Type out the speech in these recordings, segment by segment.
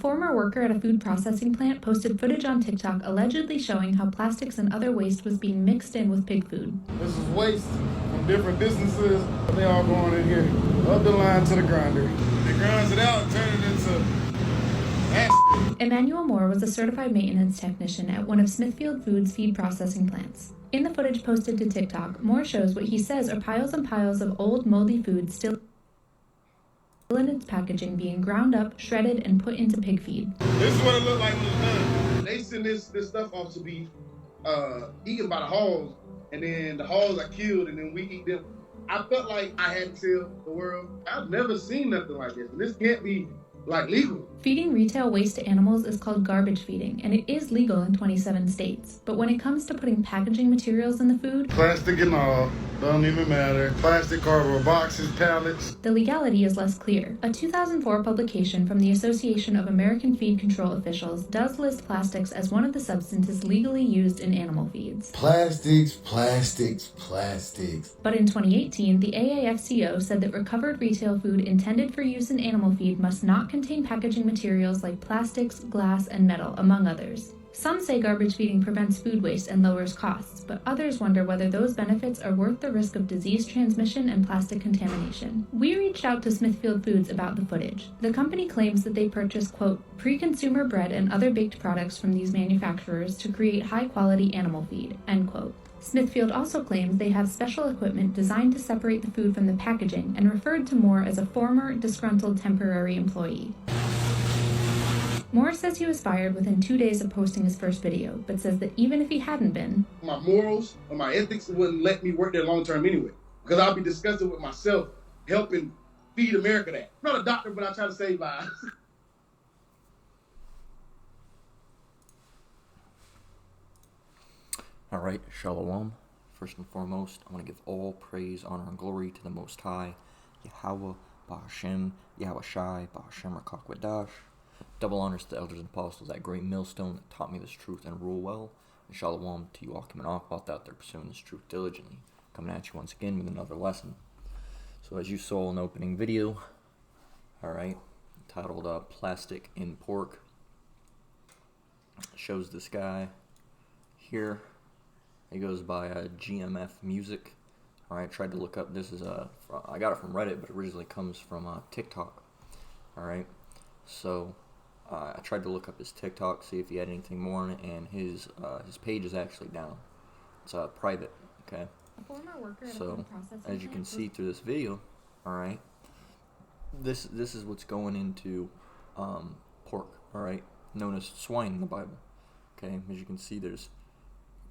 former worker at a food processing plant posted footage on TikTok allegedly showing how plastics and other waste was being mixed in with pig food. This is waste from different businesses. They all going in here, up the line to the grinder. It grinds it out and turns it into ash. Emmanuel Moore was a certified maintenance technician at one of Smithfield Foods' feed processing plants. In the footage posted to TikTok, Moore shows what he says are piles and piles of old, moldy food still in its packaging being ground up, shredded, and put into pig feed. This is what it looked like when it's done. They send this stuff off to be eaten by the hogs, and then the hogs are killed, and then we eat them. I felt like I had to tell the world, I've never seen nothing like this. This can't be legal. Feeding retail waste to animals is called garbage feeding, and it is legal in 27 states. But when it comes to putting packaging materials in the food, plastic and all, don't even matter. Plastic, cardboard boxes, pallets. The legality is less clear. A 2004 publication from the Association of American Feed Control Officials does list plastics as one of the substances legally used in animal feeds. Plastics, plastics, plastics. But in 2018, the AAFCO said that recovered retail food intended for use in animal feed must not contain packaging materials like plastics, glass, and metal, among others. Some say garbage feeding prevents food waste and lowers costs, but others wonder whether those benefits are worth the risk of disease transmission and plastic contamination. We reached out to Smithfield Foods about the footage. The company claims that they purchase, quote, pre-consumer bread and other baked products from these manufacturers to create high-quality animal feed, end quote. Smithfield also claims they have special equipment designed to separate the food from the packaging and referred to Moore as a former disgruntled temporary employee. Moore says he was fired within 2 days of posting his first video, but says that even if he hadn't been, my morals or my ethics wouldn't let me work there long term anyway, because I'll be disgusted with myself helping feed America that. I'm not a doctor, but I try to save lives. All right, Shalom. First and foremost, I want to give all praise, honor, and glory to the Most High, Yahweh, Ba'Hashem, Yahweh Shai, Ba'Hashem Rakakwadash. Double honors to the elders and apostles, that great millstone that taught me this truth and rule well. And shalom to you all coming off out there pursuing this truth diligently. Coming at you once again with another lesson. So as you saw in the opening video, alright, titled Plastic in Pork, shows this guy here. He goes by GMF Music. Alright, tried to look up, this is I got it from Reddit, but it originally comes from TikTok. Alright, so I tried to look up his TikTok, see if he had anything more on it, and his page is actually down. It's private, okay? So, as you can see through this video, alright, this is what's going into pork, alright, known as swine in the Bible, okay? As you can see, there's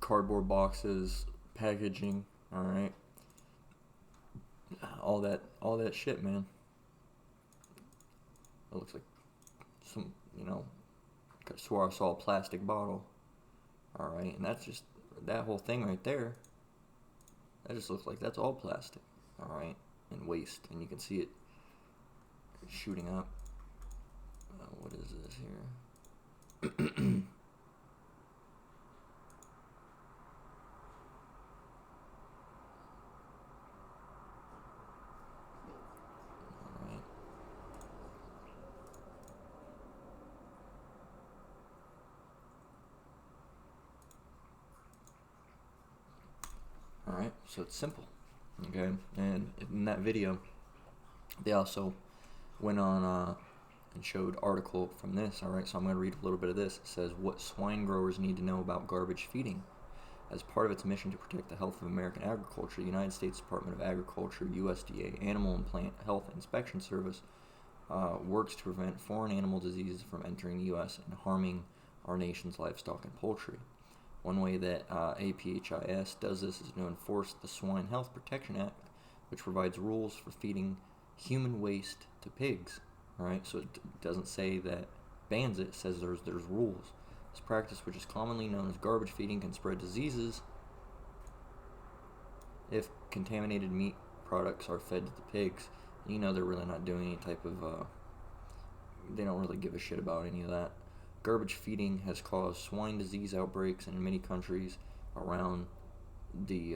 cardboard boxes, packaging, alright, all that shit, man. It looks like some, I swore I saw a plastic bottle. Alright, and that's just, that whole thing right there, that just looks like that's all plastic. Alright, and waste. And you can see it shooting up. What is this here? Alright, so it's simple, okay, and in that video, they also went on and showed article from this, alright, so I'm going to read a little bit of this. It says, what swine growers need to know about garbage feeding. As part of its mission to protect the health of American agriculture, the United States Department of Agriculture, USDA, Animal and Plant Health Inspection Service, works to prevent foreign animal diseases from entering the U.S. and harming our nation's livestock and poultry. One way that APHIS does this is to enforce the Swine Health Protection Act, which provides rules for feeding human waste to pigs. Alright, so it doesn't say that bans it, it says there's rules. This practice, which is commonly known as garbage feeding, can spread diseases if contaminated meat products are fed to the pigs. They're really not doing any type of, they don't really give a shit about any of that. Garbage feeding has caused swine disease outbreaks in many countries around the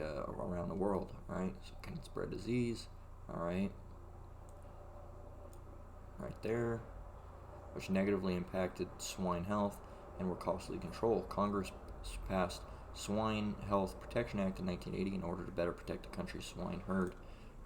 world. Right, so it can spread disease. All right, right there. which negatively impacted swine health and were costly to control. Congress passed Swine Health Protection Act in 1980 in order to better protect the country's swine herd.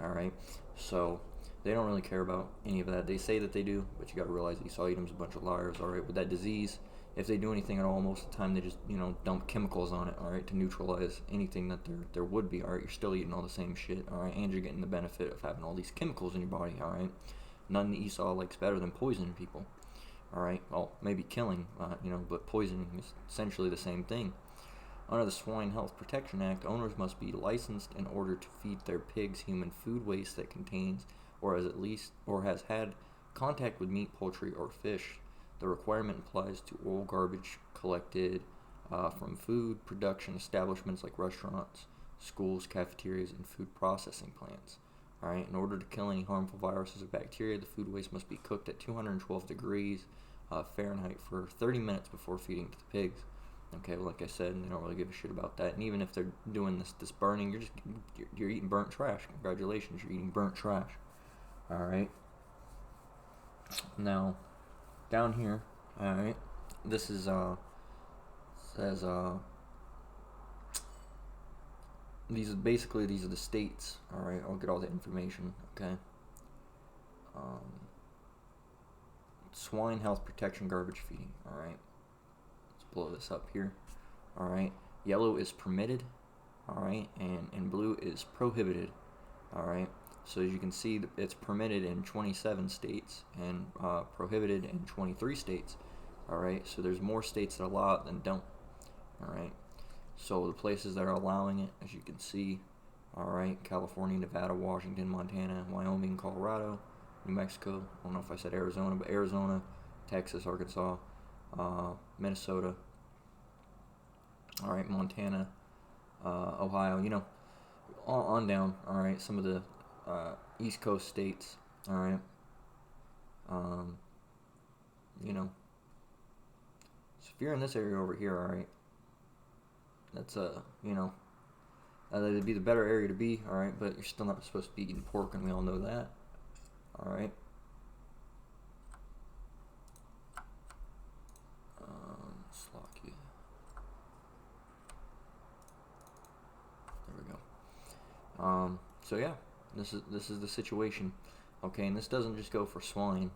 All right, so they don't really care about any of that. They say that they do, but you got to realize Esau Edom's a bunch of liars. All right, with that disease, if they do anything at all, most of the time they just dump chemicals on it. All right, to neutralize anything that there would be. All right, you're still eating all the same shit. All right, and you're getting the benefit of having all these chemicals in your body. All right, none that Esau likes better than poisoning people. All right, well, maybe killing, but poisoning is essentially the same thing. Under the Swine Health Protection Act, owners must be licensed in order to feed their pigs human food waste that contains or has had contact with meat, poultry, or fish. The requirement applies to all garbage collected from food production establishments like restaurants, schools, cafeterias, and food processing plants. All right, in order to kill any harmful viruses or bacteria, the food waste must be cooked at 212 degrees Fahrenheit for 30 minutes before feeding to the pigs. Okay, well, like I said, they don't really give a shit about that. And even if they're doing this burning, you're eating burnt trash. Congratulations, you're eating burnt trash. All right. Now, down here, all right, this is says these are the states. All right, I'll get all the information. Okay. Swine health protection, garbage feeding. All right. Blow this up here. All right, yellow is permitted, all right, and blue is prohibited. All right, so as you can see, it's permitted in 27 states and prohibited in 23 states. All right, so there's more states that allow it than don't. All right, so the places that are allowing it, as you can see, all right, California, Nevada, Washington, Montana, Wyoming, Colorado, New Mexico, I don't know if I said Arizona, but Arizona, Texas, Arkansas, Minnesota, all right, Montana, Ohio, on down, all right, some of the East Coast states, all right, so if you're in this area over here, all right, that's that'd be the better area to be, all right, but you're still not supposed to be eating pork, and we all know that, all right. So yeah, this is the situation, okay, and this doesn't just go for swine,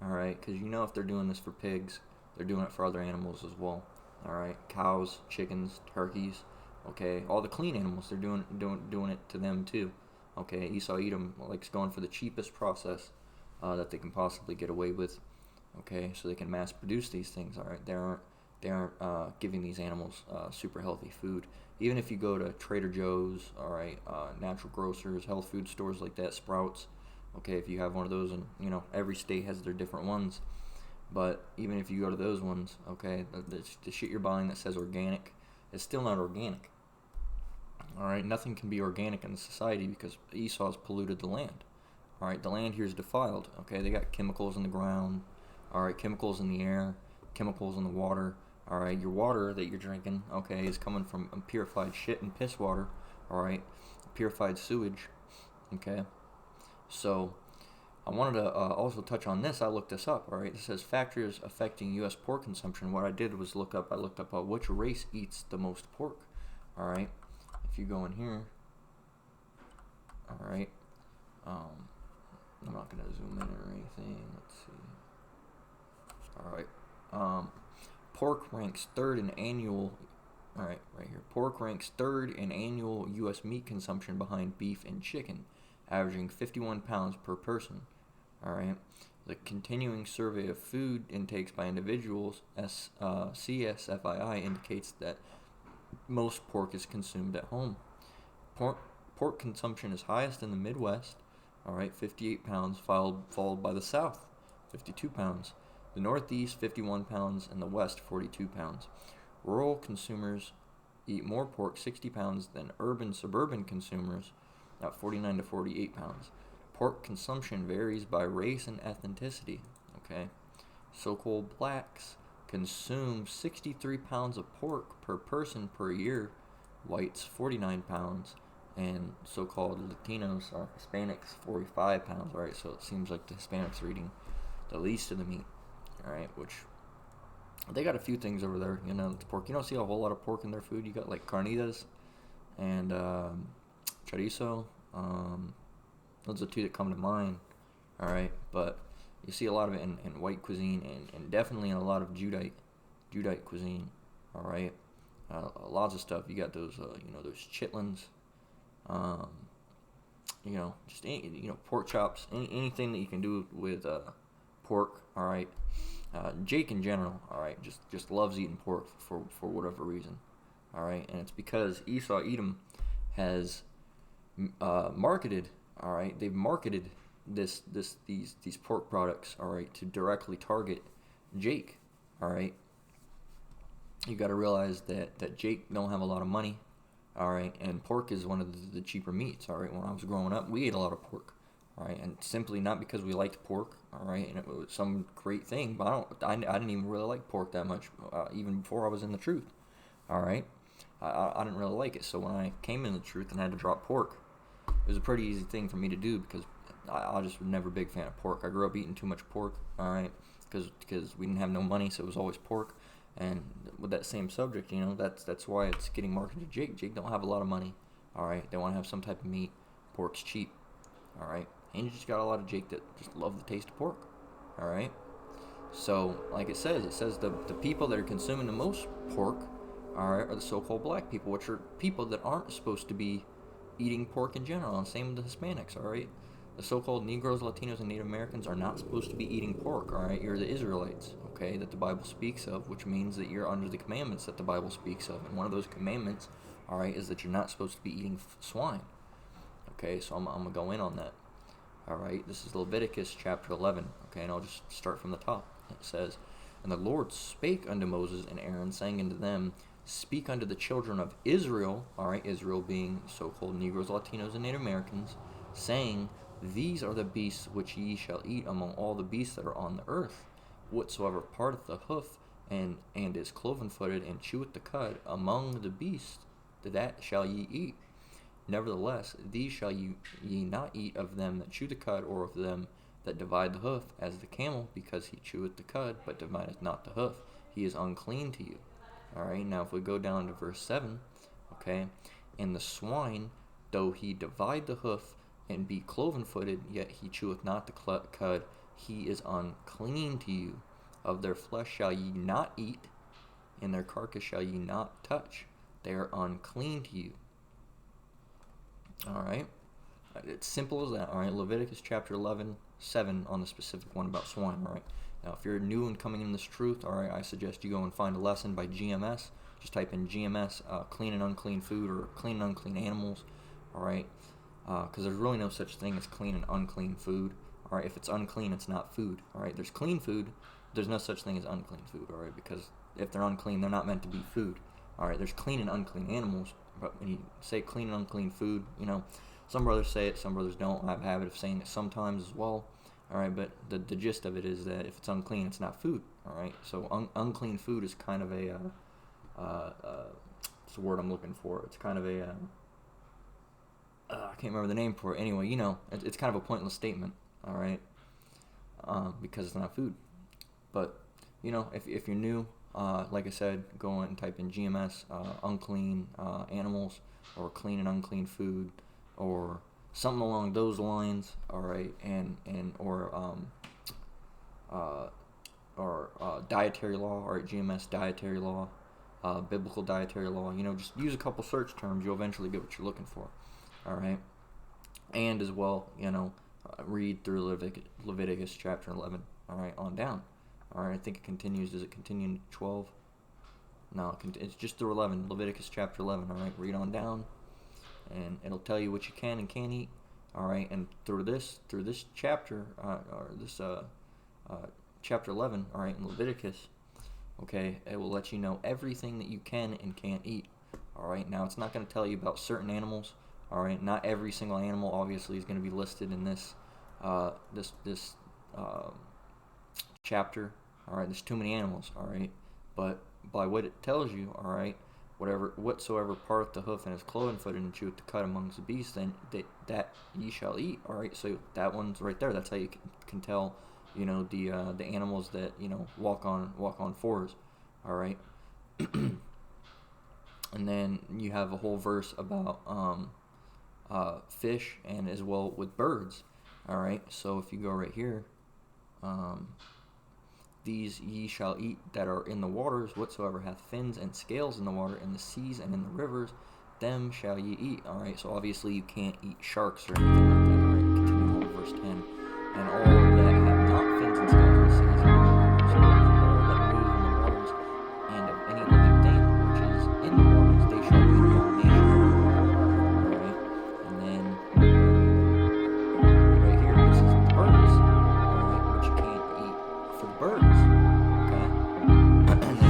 all right, because if they're doing this for pigs, they're doing it for other animals as well, all right, cows, chickens, turkeys, okay, all the clean animals, they're doing it to them too, okay. Esau Edom likes going for the cheapest process that they can possibly get away with, okay, so they can mass produce these things, all right. They aren't giving these animals super healthy food. Even if you go to Trader Joe's, all right, natural grocers, health food stores like that, Sprouts, okay, if you have one of those, and every state has their different ones, but even if you go to those ones, okay, the shit you're buying that says organic is still not organic. All right, nothing can be organic in society because Esau's polluted the land. All right, the land here is defiled. Okay, they got chemicals in the ground. All right, chemicals in the air, chemicals in the water. All right, your water that you're drinking, okay, is coming from purified shit and piss water. All right, purified sewage. Okay, so I wanted to also touch on this. I looked this up. All right, it says factors affecting U.S. pork consumption. What I did was look up which race eats the most pork. All right, if you go in here, all right, I'm not gonna zoom in or anything. Let's see. All right, pork ranks third in annual. All right, right here. Pork ranks third in annual U.S. meat consumption behind beef and chicken, averaging 51 pounds per person. All right. The continuing survey of food intakes by individuals, CSFII, indicates that most pork is consumed at home. Pork consumption is highest in the Midwest, all right, 58 pounds, followed by the South, 52 pounds. The Northeast, 51 pounds, and the West, 42 pounds. Rural consumers eat more pork, 60 pounds, than suburban consumers, at 49 to 48 pounds. Pork consumption varies by race and ethnicity, okay? So-called blacks consume 63 pounds of pork per person per year, whites 49 pounds, and so-called Latinos or Hispanics 45 pounds, right? So it seems like the Hispanics are eating the least of the meat, all right, which they got a few things over there, you know, it's pork. You don't see a whole lot of pork in their food. You got like carnitas and chorizo. Those are the two that come to mind, all right, but you see a lot of it in white cuisine and definitely in a lot of Judite cuisine, all right. Lots of stuff. You got those, those chitlins, just pork chops, anything that you can do with pork, all right. Jake in general, all right, just loves eating pork for whatever reason, all right, and it's because Esau Edom has marketed, all right, they've marketed these pork products, all right, to directly target Jake, all right. You got to realize that Jake don't have a lot of money, all right, and pork is one of the cheaper meats, all right. When I was growing up, we ate a lot of pork, all right, and simply not because we liked pork, all right, and it was some great thing, but I didn't even really like pork that much, even before I was in the truth, all right. I didn't really like it, so when I came in the truth and had to drop pork, it was a pretty easy thing for me to do because I just was never a big fan of pork. I grew up eating too much pork, all right, because we didn't have no money, so it was always pork. And with that same subject, that's why it's getting marketed to Jake. Jake don't have a lot of money, all right. They want to have some type of meat. Pork's cheap, all right. And you just got a lot of Jake that just love the taste of pork, all right. So, like it says the people that are consuming the most pork, all right, are the so-called black people, which are people that aren't supposed to be eating pork in general. And same with the Hispanics, all right. The so-called Negroes, Latinos, and Native Americans are not supposed to be eating pork, all right? You're the Israelites, okay, that the Bible speaks of, which means that you're under the commandments that the Bible speaks of. And one of those commandments, all right, is that you're not supposed to be eating swine, okay? So I'm going to go in on that, all right? This is Leviticus chapter 11, okay, and I'll just start from the top. It says, "And the Lord spake unto Moses and Aaron, saying unto them, Speak unto the children of Israel," all right, Israel being so-called Negroes, Latinos, and Native Americans, saying, "These are the beasts which ye shall eat among all the beasts that are on the earth. Whatsoever parteth the hoof and is cloven-footed and cheweth the cud among the beasts, that shall ye eat. Nevertheless, these shall ye not eat of them that chew the cud, or of them that divide the hoof, as the camel, because he cheweth the cud, but divideth not the hoof. He is unclean to you." All right, now if we go down to verse 7, okay, "And the swine, though he divide the hoof, and be cloven-footed, yet he cheweth not the cud, he is unclean to you. Of their flesh shall ye not eat, and their carcass shall ye not touch. They are unclean to you." All right, it's simple as that. All right, Leviticus chapter 11, 7 on the specific one about swine. All right, now if you're new and coming in this truth, all right, I suggest you go and find a lesson by GMS. Just type in GMS, clean and unclean food, or clean and unclean animals. All right. Because there's really no such thing as clean and unclean food. All right, if it's unclean, it's not food. All right, there's clean food. There's no such thing as unclean food. All right, because if they're unclean, they're not meant to be food. All right, there's clean and unclean animals, but when you say clean and unclean food, some brothers say it, some brothers don't. I have a habit of saying it sometimes as well. All right, but the gist of it is that if it's unclean, it's not food. All right, so unclean food is kind of a what's the word I'm looking for? It's kind of a I can't remember the name for it. Anyway, it's kind of a pointless statement, all right, because it's not food. But, if you're new, like I said, go and type in GMS, unclean animals, or clean and unclean food, or something along those lines, all right, or dietary law, all right, GMS dietary law, biblical dietary law. Just use a couple search terms. You'll eventually get what you're looking for. All right, and as well, read through Leviticus chapter 11. All right, on down. All right, I think it continues. Does it continue in 12? No, it's just through 11. Leviticus chapter 11. All right, read on down, and it'll tell you what you can and can't eat. All right, and through this chapter, chapter 11. All right, in Leviticus. Okay, it will let you know everything that you can and can't eat. All right, now it's not going to tell you about certain animals. All right, not every single animal obviously is going to be listed in this chapter. All right, there's too many animals. All right, but by what it tells you, all right, whatsoever parteth the hoof and is cloven-footed and cheweth the cud amongst the beasts, then that ye shall eat. All right, so that one's right there. That's how you can tell, you know, the animals that, you know, walk on fours. All right. And then you have a whole verse about fish, and as well with birds. All right. So if you go right here, these ye shall eat that are in the waters, whatsoever hath fins and scales in the water, in the seas and in the rivers, them shall ye eat. All right. So obviously you can't eat sharks or anything like that. All right. Continue on with verse 10. And all that have not fins and scales in the seas and in the rivers, all that move in the waters, and of any living thing which is in the waters, they shall be an abomination. All right. And then right here, this is the birds. All right, which you can't eat for the birds. Okay. And then you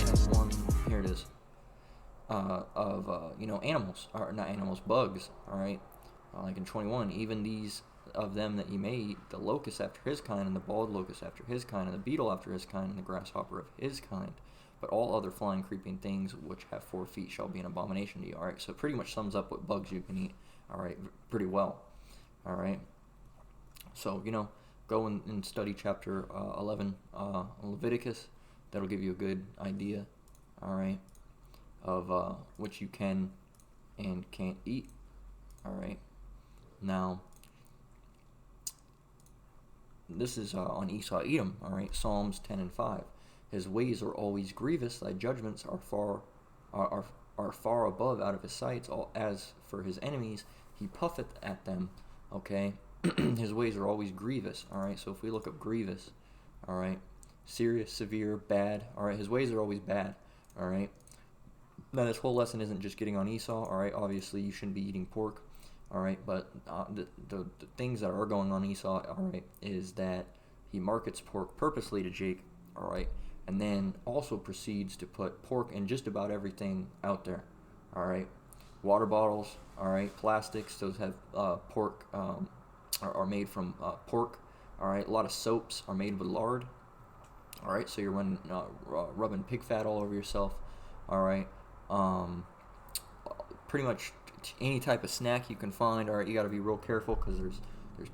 have one. Here it is. Of you know, animals, or not animals, bugs. All right. Like in 21, even these of them that ye may eat, the locust after his kind, and the bald locust after his kind, and the beetle after his kind, and the grasshopper of his kind. But all other flying, creeping things which have 4 feet shall be an abomination to you. All right, so it pretty much sums up what bugs you can eat. All right, pretty well. All right. So, you know, go and study chapter 11, Leviticus. That'll give you a good idea. All right, of what you can and can't eat. All right. Now, this is on Esau Edom. All right, Psalms 10 and 5. His ways are always grievous; thy judgments are far above out of his sights. All as for his enemies, he puffeth at them. Okay, his ways are always grievous. All right, so if we look up grievous, all right, serious, severe, bad. All right, his ways are always bad. All right. Now this whole lesson isn't just getting on Esau. All right, obviously you shouldn't be eating pork. All right, but the things that are going on Esau, all right, is that he markets pork purposely to Jake. All right. And then also proceeds to put pork in just about everything out there. All right, water bottles. All right, plastics. Those have pork. Are made from pork. All right, a lot of soaps are made with lard. All right, so you're rubbing pig fat all over yourself. All right, pretty much any type of snack you can find. All right, you got to be real careful because there's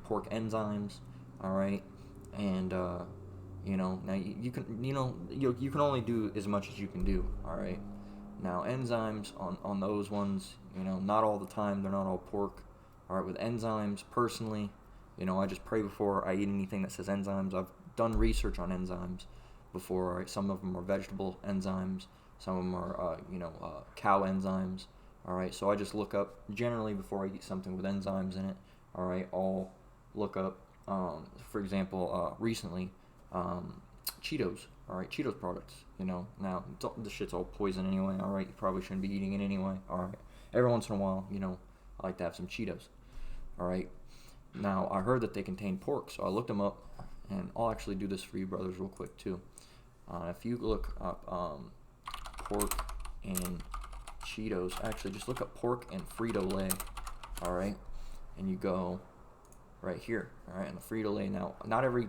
pork enzymes. All right, and you know, now you can only do as much as you can do. All right. Now enzymes on those ones, you know, not all the time. They're not all pork. All right. With enzymes, personally, you know, I just pray before I eat anything that says enzymes. I've done research on enzymes before. All right. Some of them are vegetable enzymes. Some of them are cow enzymes. All right. So I just look up generally before I eat something with enzymes in it. All right. I'll look up, for example, recently. Cheetos, all right, Cheetos products, you know, now this shit's all poison anyway, all right, you probably shouldn't be eating it anyway, all right, every once in a while, you know, I like to have some Cheetos, all right, now I heard that they contain pork, so I looked them up, and I'll actually do this for you brothers real quick too. If you look up pork and Cheetos, actually just look up pork and Frito-Lay, all right, and you go right here, all right, and the Frito-Lay, now not every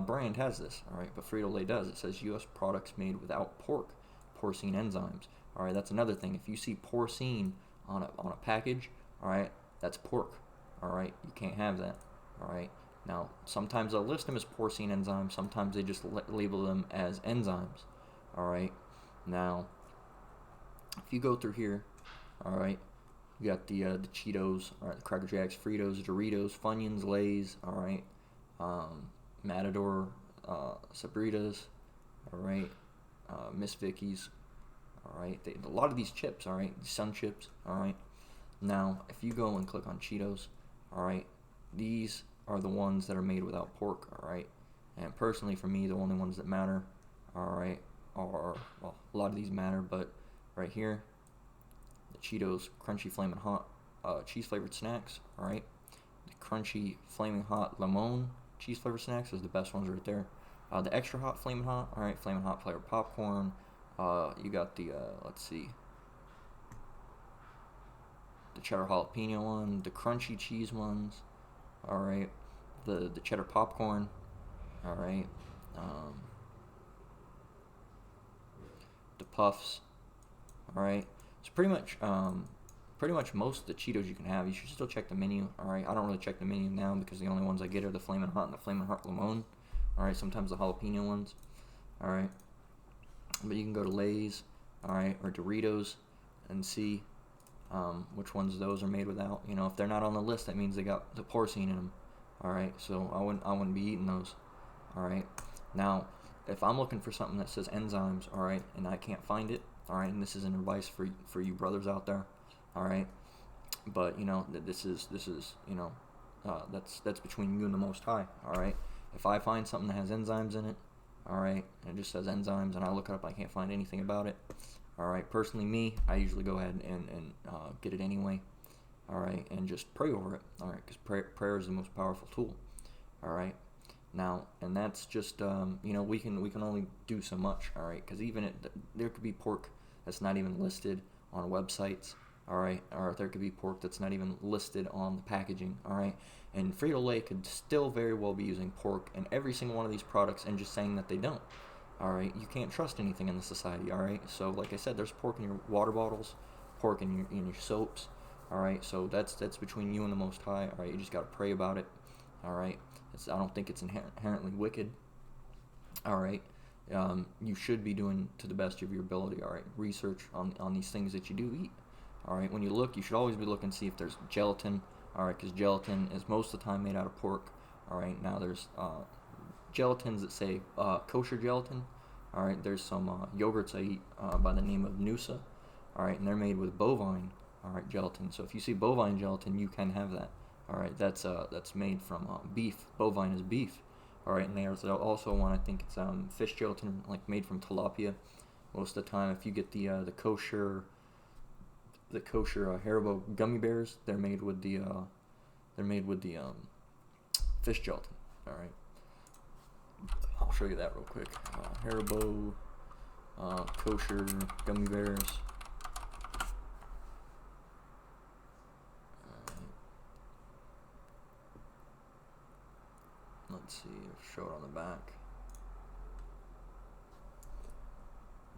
brand has this, all right, but Frito-Lay does. It says U.S. products made without porcine enzymes. All right, that's another thing. If you see porcine on a package, all right, that's pork. All right, you can't have that. All right. Now, sometimes they'll list them as porcine enzymes. Sometimes they just label them as enzymes. All right. Now, if you go through here, all right, you got the Cheetos, all right, the Cracker Jacks, Fritos, Doritos, Funyuns, Lay's, all right. Matador, Sabritas, all right, Miss Vicky's, all right. A lot of these chips, all right, Sun Chips, all right. Now, if you go and click on Cheetos, all right, these are the ones that are made without pork, all right. And personally, for me, the only ones that matter, all right, are, well, a lot of these matter, but right here, the Cheetos Crunchy Flamin' Hot cheese flavored snacks, all right. The Crunchy Flaming Hot Limon cheese flavored snacks is the best ones right there. The extra hot Flamin' Hot, all right, Flamin' Hot flavored popcorn. You got the let's see, the cheddar jalapeno one, the crunchy cheese ones, all right, the cheddar popcorn, all right, the puffs, all right. So pretty much pretty much most of the Cheetos you can have. You should still check the menu. All right, I don't really check the menu now because the only ones I get are the Flamin' Hot and the Flamin' Hot Limon. All right, sometimes the jalapeno ones. All right, but you can go to Lay's, all right, or Doritos, and see which ones those are made without. You know, if they're not on the list, that means they got the porcine in them. All right, so I wouldn't be eating those. All right, now if I'm looking for something that says enzymes, all right, and I can't find it, all right, and this is an advice for you brothers out there, all right, but you know this is you know that's between you and the Most High, all right. If I find something that has enzymes in it, all right, and it just says enzymes, and I look it up, I can't find anything about it, all right. Personally, me, I usually go ahead and get it anyway, all right, and just pray over it, all right, because prayer is the most powerful tool, all right. Now, and that's just you know, we can only do so much, all right, because even there could be pork that's not even listed on websites, all right, or there could be pork that's not even listed on the packaging, all right, and Frito-Lay could still very well be using pork in every single one of these products and just saying that they don't, all right. You can't trust anything in the society, all right. So like I said, there's pork in your water bottles, pork in your soaps, all right. So that's between you and the Most High, all right. You just got to pray about it, all right. I don't think it's inherently wicked, all right. You should be doing to the best of your ability, all right. Research on these things that you do eat, all right. When you look, you should always be looking to see if there's gelatin, all right, because gelatin is most of the time made out of pork, all right. Now there's gelatins that say kosher gelatin, all right. There's some yogurts I eat by the name of Noosa, all right, and they're made with bovine, all right, gelatin. So if you see bovine gelatin, you can have that. All right, that's made from beef. Bovine is beef. All right, and there's also one, I think it's fish gelatin, like made from tilapia. Most of the time, if you get the kosher Haribo gummy bears, they're made with the fish gelatin. All right, I'll show you that real quick. Haribo kosher gummy bears. Let's see, show it on the back.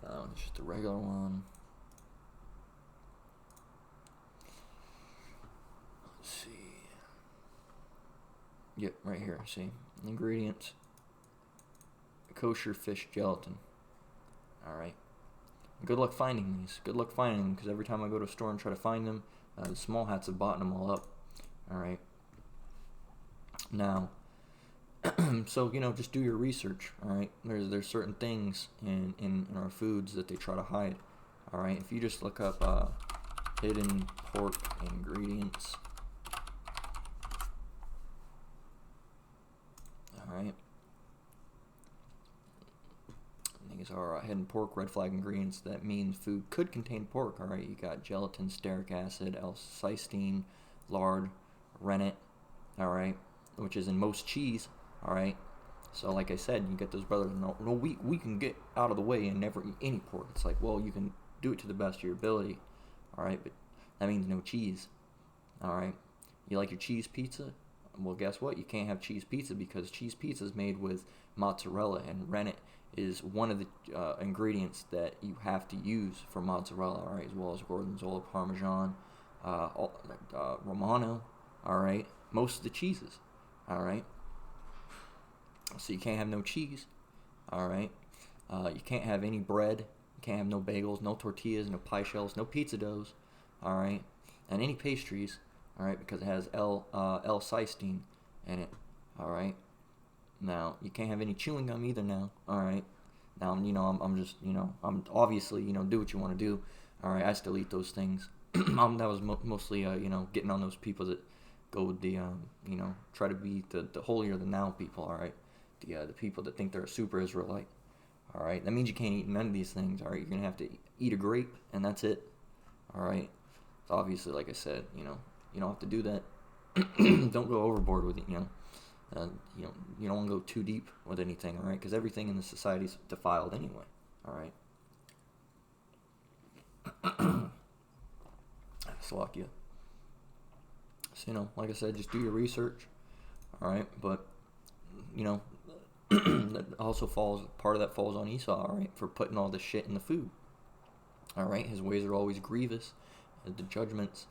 That one's just a regular one. Let's see. Yep, right here, see. Ingredients. Kosher fish gelatin. Alright. Good luck finding these. Good luck finding them, because every time I go to a store and try to find them, the small hats have bought them all up. Alright. Now, so, you know, just do your research, all right? There's certain things in our foods that they try to hide, all right? If you just look up hidden pork ingredients, all right? These are hidden pork red flag ingredients. That means food could contain pork, all right? You got gelatin, stearic acid, L-cysteine, lard, rennet, all right? Which is in most cheese. All right, so like I said, you get those brothers. No, we can get out of the way and never eat any pork. It's like, well, you can do it to the best of your ability. All right, but that means no cheese. All right, you like your cheese pizza? Well, guess what? You can't have cheese pizza because cheese pizza is made with mozzarella, and rennet is one of the ingredients that you have to use for mozzarella. All right, as well as Gorgonzola, Parmesan, Romano. All right, most of the cheeses. All right. So you can't have no cheese, all right? You can't have any bread. You can't have no bagels, no tortillas, no pie shells, no pizza doughs, all right? And any pastries, all right, because it has L-cysteine in it, all right? Now, you can't have any chewing gum either now, all right? Now, you know, I'm just, you know, I'm obviously, you know, do what you want to do, all right? I still eat those things. That was mostly, you know, getting on those people that go with the, you know, try to be the holier than thou people, all right? The people that think they're a super Israelite, all right? That means you can't eat none of these things, all right? You're going to have to eat a grape, and that's it, all right? So obviously, like I said, you know, you don't have to do that. Don't go overboard with it, you know? You don't want to go too deep with anything, all right? Because everything in the society is defiled anyway, all right? Slovakia. So, you know, like I said, just do your research, all right? But, you know, that also part of that falls on Esau, all right, for putting all this shit in the food, all right? His ways are always grievous, The judgments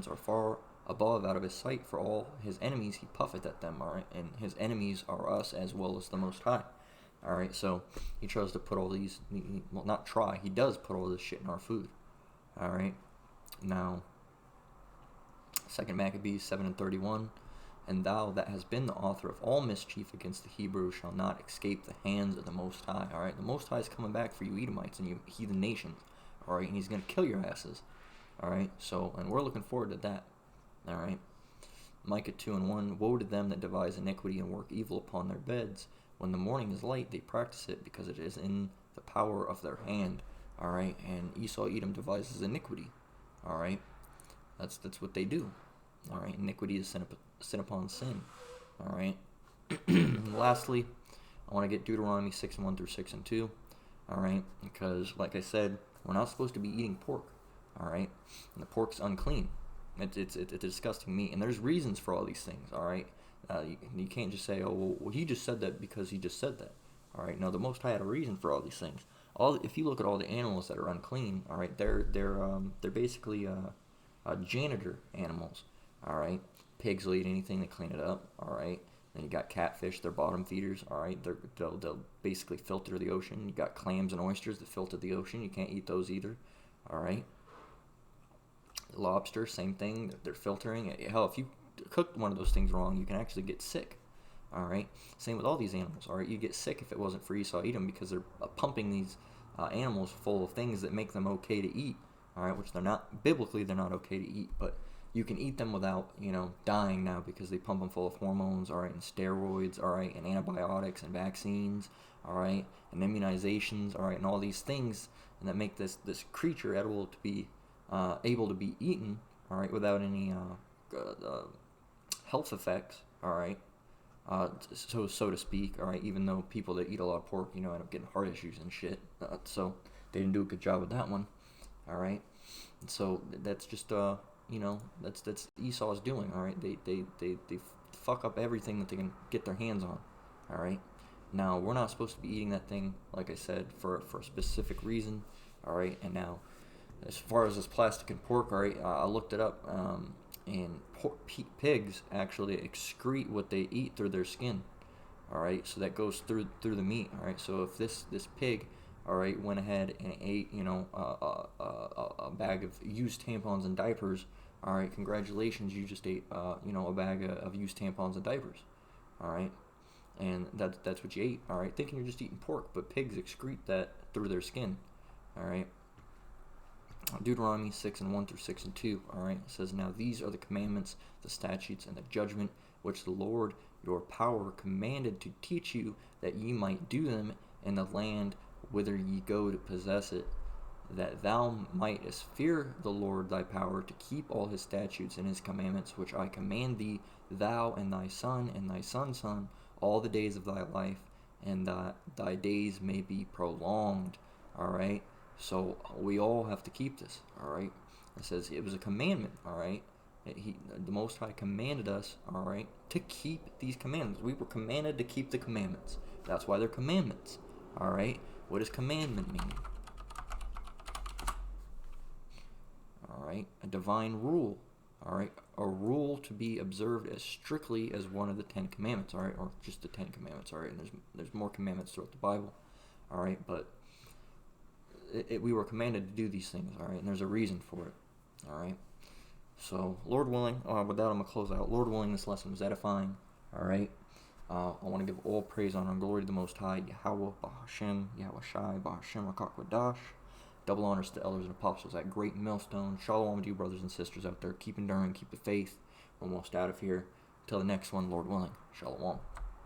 are far above out of his sight. For all his enemies he puffeth at them, all right? And his enemies are us as well as the Most High. All right, so he tries to put all these, well, not try, he does put all this shit in our food. All right, now, 2 Maccabees 7:31, and thou that hast been the author of all mischief against the Hebrews shall not escape the hands of the Most High. All right, the Most High is coming back for you Edomites and you heathen nations. All right, and he's going to kill your asses. All right, so, and we're looking forward to that. All right, Micah 2:1, woe to them that devise iniquity and work evil upon their beds. When the morning is light, they practice it because it is in the power of their hand. All right, and Esau Edom devises iniquity. All right, that's what they do. All right, iniquity is sin upon sin. All right. And lastly, I want to get Deuteronomy 6:1 through 6:2. All right, because like I said, we're not supposed to be eating pork. All right, and the pork's unclean. It's a disgusting meat, and there's reasons for all these things. All right. You can't just say, oh, well, he just said that because he just said that. All right, no, the Most High had a reason for all these things. If you look at all the animals that are unclean, all right, they're basically janitor animals. All right, pigs will eat anything, they clean it up. All right, then you got catfish, they're bottom feeders. All right, they'll basically filter the ocean. You got clams and oysters that filter the ocean. You can't eat those either. All right, lobster, same thing. They're filtering. Hell, if you cook one of those things wrong, you can actually get sick. All right, same with all these animals. All right, you get sick if it wasn't for Esau Edom because they're pumping these animals full of things that make them okay to eat. All right, which they're not biblically, they're not okay to eat, but you can eat them without dying now because they pump them full of hormones. All right, and steroids. All right, and antibiotics and vaccines. All right, and immunizations. All right, and all these things that make this creature able to be eaten. All right, without any health effects, all right, so to speak, all right, even though people that eat a lot of pork, end up getting heart issues and shit, so they didn't do a good job with that one, all right, and so that's just, that's Esau's doing, all right, they fuck up everything that they can get their hands on, all right, now, we're not supposed to be eating that thing, like I said, for a specific reason, all right, and now, as far as this plastic and pork, all right, I looked it up, and pigs actually excrete what they eat through their skin. All right, so that goes through the meat. All right, so if this pig, all right, went ahead and ate, a bag of used tampons and diapers. All right, congratulations, you just ate, a bag of used tampons and diapers. All right, and that's what you ate. All right, thinking you're just eating pork, but pigs excrete that through their skin. All right. Deuteronomy 6:1 through 6:2, all right, it says, now these are the commandments, the statutes, and the judgment, which the Lord your power commanded to teach you, that ye might do them in the land whither ye go to possess it, that thou mightest fear the Lord thy power to keep all his statutes and his commandments, which I command thee, thou and thy son and thy son's son, all the days of thy life, and that thy days may be prolonged, all right. So we all have to keep this, all right? It says it was a commandment, all right? The Most High commanded us, all right, to keep these commandments. We were commanded to keep the commandments. That's why they're commandments, all right? What does commandment mean? All right, a divine rule, all right? A rule to be observed as strictly as one of the 10 commandments, all right? Or just the 10 commandments, all right? And there's more commandments throughout the Bible, all right? But we were commanded to do these things, all right, and there's a reason for it, all right. So, Lord willing, with that, I'm gonna close out. Lord willing, this lesson was edifying, all right. I want to give all praise, honor, and glory to the Most High, Yahweh, Bahashem, Yahweh Shai, Bahashem, Akakwadash. Double honors to the elders and apostles at Great Millstone. Shalom to you, brothers and sisters out there. Keep enduring, keep the faith. Almost out of here. Until the next one, Lord willing. Shalom.